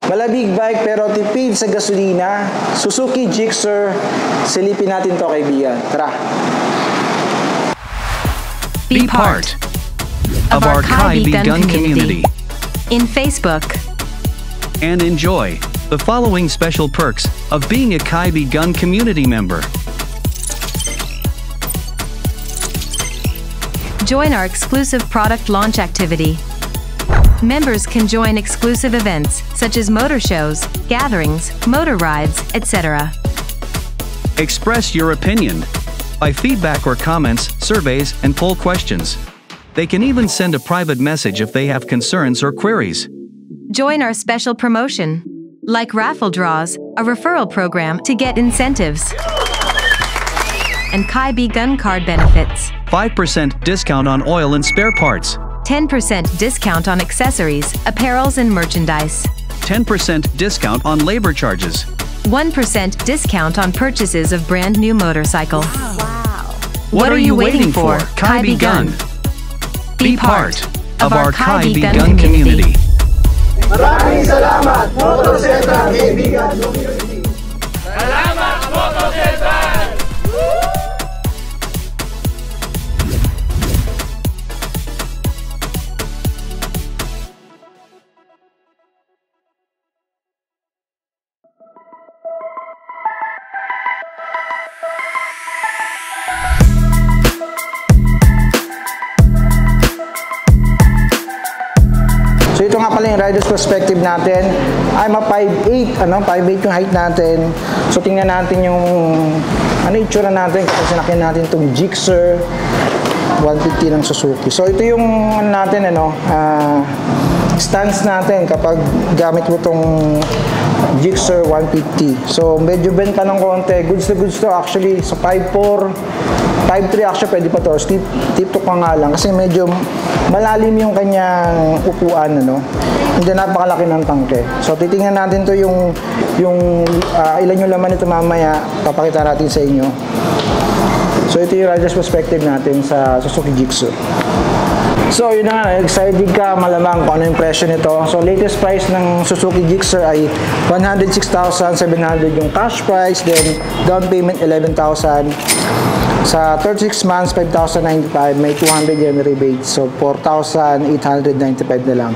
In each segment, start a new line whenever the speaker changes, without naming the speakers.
Malabig bike pero tipid sa gasolina. Suzuki Gixxer. Silipin natin to, kaibigan. Tara.
Be part of our Kaibi Gun community
in Facebook
and enjoy the following special perks of being a Kaibi Gun community member.
Join our exclusive product launch activity. Members can join exclusive events such as motor shows, gatherings, motor rides, etc.
Express your opinion by feedback or comments, surveys, and poll questions. They can even send a private message if they have concerns or queries.
Join our special promotion, like raffle draws, a referral program to get incentives, and Kaibi Gun card benefits.
5% discount on oil and spare parts.
10% discount on accessories, apparels and merchandise.
10% discount on labor charges.
1% discount on purchases of brand new motorcycle.
Wow. What are you waiting for? Kaibi Gun. Be part of our Kaibi Gun community.
Maraming salamat, Motorcentral Kaibigan Community.
Salamat, Motorcentral!
So ito nga pala yung rider's perspective natin. I'm a 5'8", 5'8" yung height natin. So tingnan natin yung itsura natin kasi sinakyan natin itong Gixxer 150 ng Suzuki. So ito yung stance natin kapag gamit mo itong Gixxer 150. So medyo bend ka ng konti. Goods to actually. So 5'4", 5'3" actually pwede pa to. Tip to ka nga lang kasi medyo malalim yung kanyang upuan, Hindi napakalaki ng tangke. So titingnan natin to yung ilan yung laman nito mamaya, papakita natin sa inyo. So ito yung rider's perspective natin sa Suzuki Gixxer. So yun na nga, excited ka malamang kung ano yung presyo nito. So latest price ng Suzuki Gixxer ay 106,700 yung cash price, then down payment 11,000. Sa 36 months, 5,095, may 200 yen rebate. So 4,895 na lang.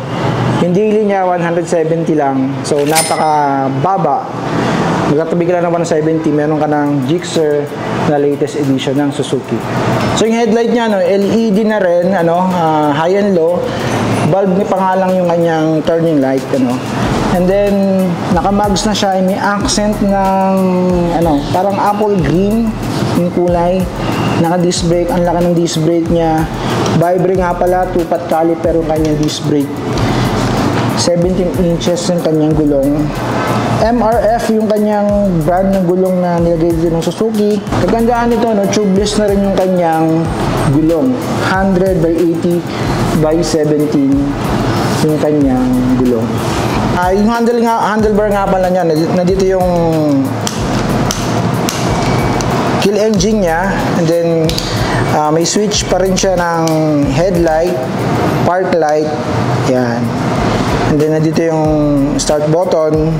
Yung daily niya, 170 lang. So napaka-baba. Magkatabi ka lang ng 170, meron ka ng Gixxer na latest edition ng Suzuki. So yung headlight niya, LED na rin, high and low. Bulb ni pangalang yung kanyang turning light, And then, naka-mags na siya, may accent ng, parang apple green yung kulay. Naka-disc brake, ang laki ng disc brake niya. Vibre nga pala, 2-pot caliper yung kanyang disc brake. 17 inches yung kanyang gulong. MRF yung kanyang brand ng gulong na nilagay dito ng Suzuki. Kagandaan nito, tubeless na rin yung kanyang gulong. 100 by 80 by 17 yung kanyang gulong. Yung handlebar nga pala niya, nandito yung kill engine niya, and then may switch pa rin siya ng headlight, park light, yan. And then nandito yung start button.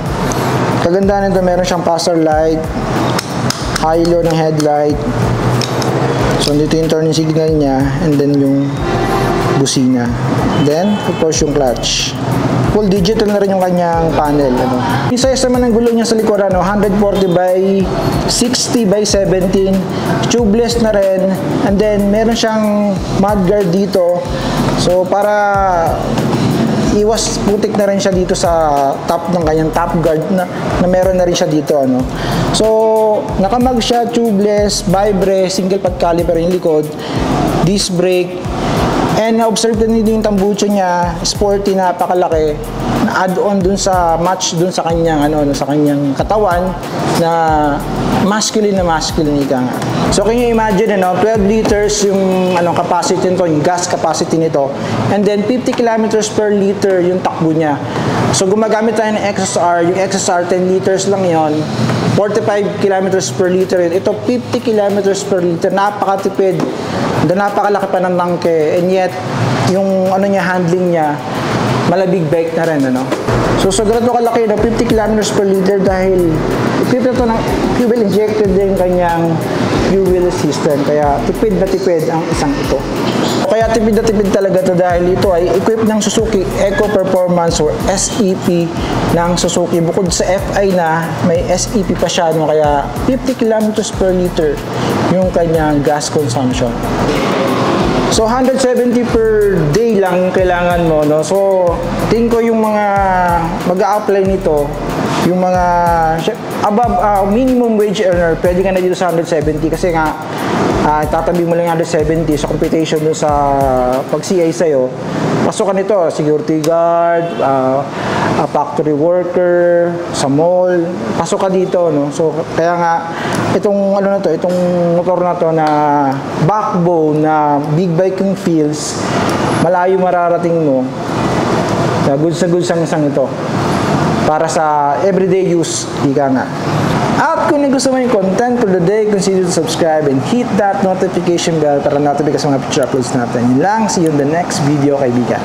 Kagandaan nito, meron siyang passer light, high-low ng headlight. So nandito yung turning signal niya, and then yung busina. Then, of course, yung clutch. Full digital na rin yung kanyang panel. Yung size naman ng gulong niya sa likuran, 140 by 60 by 17. Tubeless na rin. And then, meron siyang mudguard dito. So, para iwas putik na rin siya dito sa top ng kanyang top guard na meron na rin siya dito. So, nakamag siya, tubeless, vibre, single pot caliper yung likod, disc brake. And na-observe din yung tambucho niya, sporty, napakalaki, na add-on dun sa match dun sa kanyang sa kanyang katawan na masculine ika nga. So can you imagine 12 liters yung capacity nito, yung gas capacity nito. And then 50 kilometers per liter yung takbo niya. So gumagamit tayo ng XSR, yung XSR 10 liters lang 'yon. 45 kilometers per liter yun. Ito 50 kilometers per liter, napakatipid. Napakalaki pa ng tangke, and yet yung handling niya malabig bike na rin, So sa ganito kalaki na 50 kilometers per liter dahil equipped na ito ng fuel injected din kanyang fuel system. Kaya tipid na tipid ang isang ito. Kaya tipid na tipid talaga ito dahil ito ay equipped ng Suzuki Eco Performance or SEP ng Suzuki. Bukod sa FI na may SEP pa siya, no? Kaya 50 kilometers per liter yung kanyang gas consumption. So 170 per day lang yung kailangan mo, no? So tingin ko yung mga mag-a-apply nito, yung mga above minimum wage earner, pwede ka na dito sa 170 kasi nga tatabi mo lang yung 170 sa computation dun sa pag-CI sa'yo. Pasok ka nito, security guard, factory worker, sa mall, pasok ka dito, no? So kaya nga itong ano na to, itong motor na to na backbone na big biking feels, malayo mararating mo. Goods na goods ang isang ito para sa everyday use, ika nga. At kung nagustuhan mo yung content for the day, consider to subscribe and hit that notification bell para notify ka sa mga future uploads natin. Yun lang, see you in the next video, kaibigan.